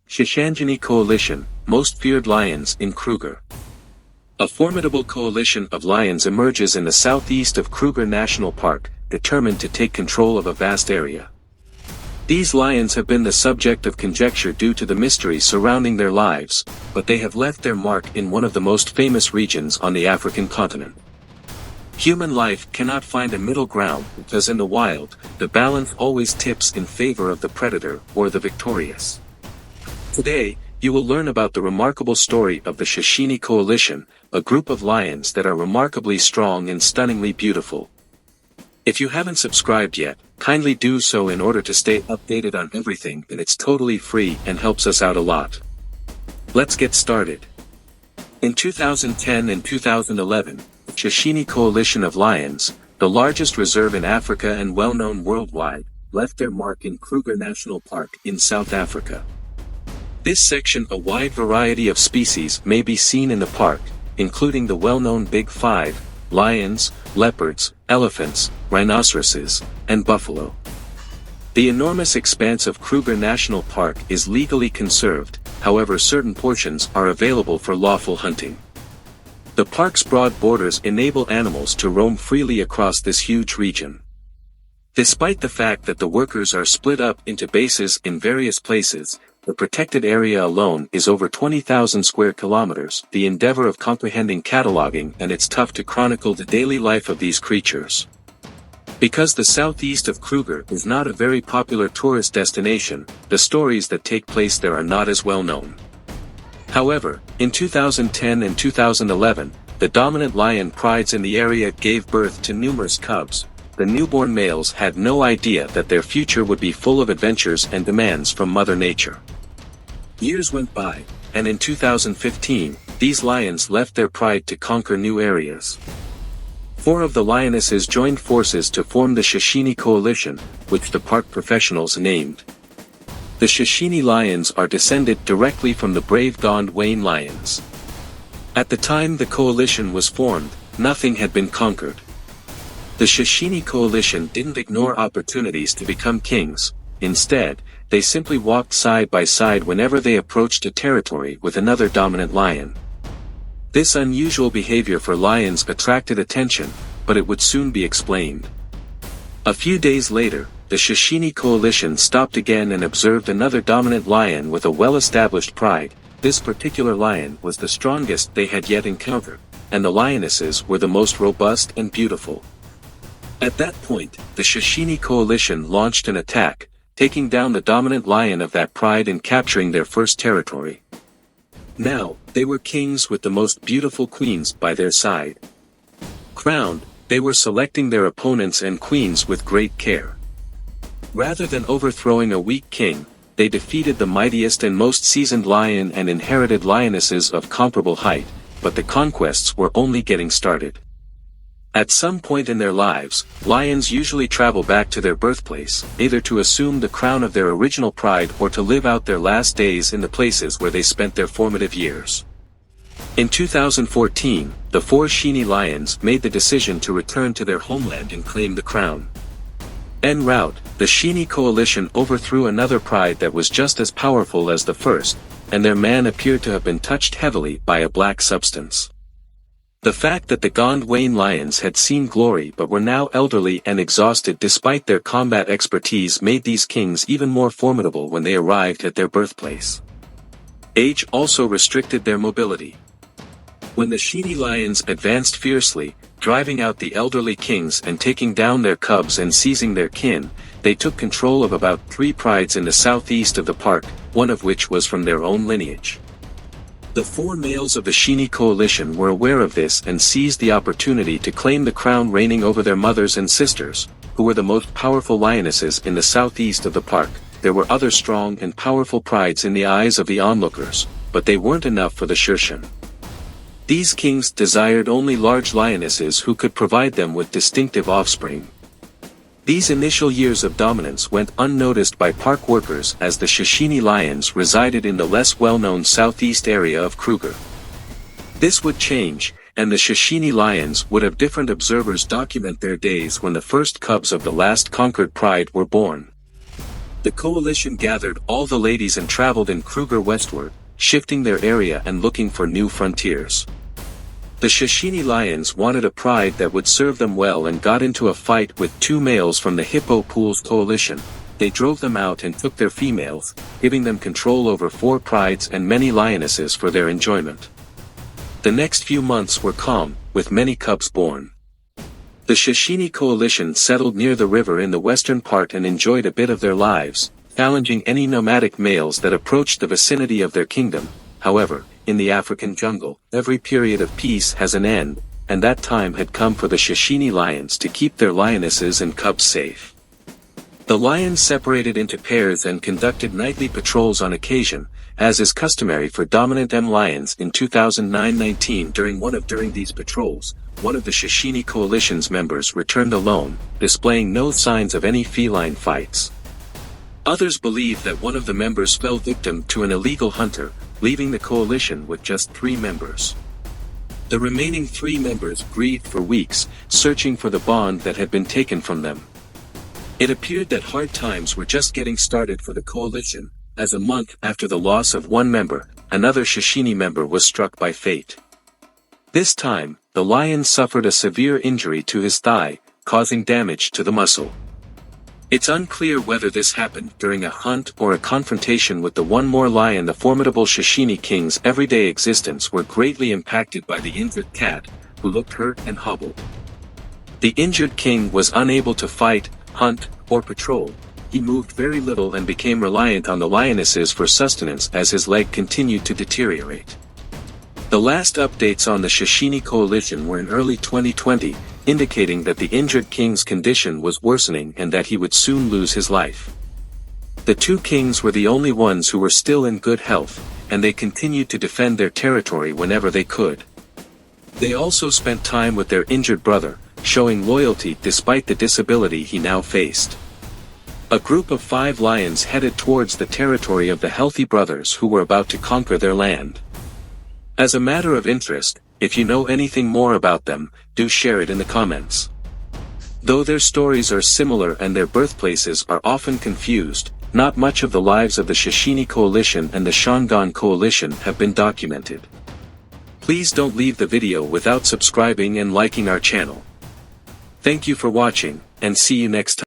Shishangeni Coalition, Most Feared Lions in Kruger. A formidable coalition of lions emerges in the southeast of Kruger National Park, determined to take control of a vast area. These lions have been the subject of conjecture due to the mystery surrounding their lives, but they have left their mark in one of the most famous regions on the African continent. Human life cannot find a middle ground because in the wild, the balance always tips in favor of the predator or the victorious. Today, you will learn about the remarkable story of the Shishangeni Coalition, a group of lions that are remarkably strong and stunningly beautiful. If you haven't subscribed yet, kindly do so in order to stay updated on everything, and it's totally free and helps us out a lot. Let's get started. In 2010 and 2011, the Shishangeni Coalition of Lions, the largest reserve in Africa and well-known worldwide, left their mark in Kruger National Park in South Africa. This section, a wide variety of species may be seen in the park, including the well-known Big Five: lions, leopards, elephants, rhinoceroses, and buffalo. The enormous expanse of Kruger National Park is legally conserved, however certain portions are available for lawful hunting. The park's broad borders enable animals to roam freely across this huge region. Despite the fact that the workers are split up into bases in various places, the protected area alone is over 20,000 square kilometers, the endeavor of comprehending cataloging, and it's tough to chronicle the daily life of these creatures. Because the southeast of Kruger is not a very popular tourist destination, the stories that take place there are not as well known. However, in 2010 and 2011, the dominant lion prides in the area gave birth to numerous cubs. The newborn males had no idea that their future would be full of adventures and demands from Mother Nature. Years went by, and in 2015, these lions left their pride to conquer new areas. 4 of the lionesses joined forces to form the Shishangeni Coalition, which the park professionals named. The Shishangeni lions are descended directly from the brave Gondwana lions. At the time the coalition was formed, nothing had been conquered. The Shishangeni Coalition didn't ignore opportunities to become kings. Instead, they simply walked side by side whenever they approached a territory with another dominant lion. This unusual behavior for lions attracted attention, but it would soon be explained. A few days later, the Shishangeni Coalition stopped again and observed another dominant lion with a well-established pride. This particular lion was the strongest they had yet encountered, and the lionesses were the most robust and beautiful. At that point, the Shishangeni Coalition launched an attack, taking down the dominant lion of that pride and capturing their first territory. Now, they were kings with the most beautiful queens by their side. Crowned, they were selecting their opponents and queens with great care. Rather than overthrowing a weak king, they defeated the mightiest and most seasoned lion and inherited lionesses of comparable height, but the conquests were only getting started. At some point in their lives, lions usually travel back to their birthplace, either to assume the crown of their original pride or to live out their last days in the places where they spent their formative years. In 2014, the 4 Shishangeni lions made the decision to return to their homeland and claim the crown. En route, the Shishangeni Coalition overthrew another pride that was just as powerful as the first, and their man appeared to have been touched heavily by a black substance. The fact that the Gondwana lions had seen glory but were now elderly and exhausted despite their combat expertise made these kings even more formidable when they arrived at their birthplace. Age also restricted their mobility. When the Shishangeni lions advanced fiercely, driving out the elderly kings and taking down their cubs and seizing their kin, they took control of about 3 prides in the southeast of the park, one of which was from their own lineage. The 4 males of the Shishangeni Coalition were aware of this and seized the opportunity to claim the crown reigning over their mothers and sisters, who were the most powerful lionesses in the southeast of the park. There were other strong and powerful prides in the eyes of the onlookers, but they weren't enough for the Shishangeni. These kings desired only large lionesses who could provide them with distinctive offspring. These initial years of dominance went unnoticed by park workers as the Shishangeni lions resided in the less well-known southeast area of Kruger. This would change, and the Shishangeni lions would have different observers document their days when the first cubs of the last conquered pride were born. The coalition gathered all the ladies and traveled in Kruger westward, shifting their area and looking for new frontiers. The Shishangeni lions wanted a pride that would serve them well and got into a fight with 2 males from the Hippo Pools coalition. They drove them out and took their females, giving them control over 4 prides and many lionesses for their enjoyment. The next few months were calm, with many cubs born. The Shishangeni coalition settled near the river in the western part and enjoyed a bit of their lives, challenging any nomadic males that approached the vicinity of their kingdom. However, in the African jungle, every period of peace has an end, and that time had come for the Shishangeni lions to keep their lionesses and cubs safe. The lions separated into pairs and conducted nightly patrols on occasion, as is customary for dominant M lions. In 2019, during these patrols, one of the Shishangeni coalition's members returned alone, displaying no signs of any feline fights. Others believe that one of the members fell victim to an illegal hunter, leaving the coalition with just 3 members. The remaining 3 members grieved for weeks, searching for the bond that had been taken from them. It appeared that hard times were just getting started for the coalition, as a month after the loss of one member, another Shishangeni member was struck by fate. This time, the lion suffered a severe injury to his thigh, causing damage to the muscle. It's unclear whether this happened during a hunt or a confrontation with the one more lion. The formidable Shishangeni king's everyday existence were greatly impacted by the injured cat, who looked hurt and hobbled. The injured king was unable to fight, hunt, or patrol. He moved very little and became reliant on the lionesses for sustenance as his leg continued to deteriorate. The last updates on the Shishangeni coalition were in early 2020, indicating that the injured king's condition was worsening and that he would soon lose his life. The 2 kings were the only ones who were still in good health, and they continued to defend their territory whenever they could. They also spent time with their injured brother, showing loyalty despite the disability he now faced. A group of 5 lions headed towards the territory of the healthy brothers who were about to conquer their land. As a matter of interest, if you know anything more about them, do share it in the comments. Though their stories are similar and their birthplaces are often confused, not much of the lives of the Shishangeni coalition and the Shishangeni coalition have been documented. Please don't leave the video without subscribing and liking our channel. Thank you for watching, and see you next time.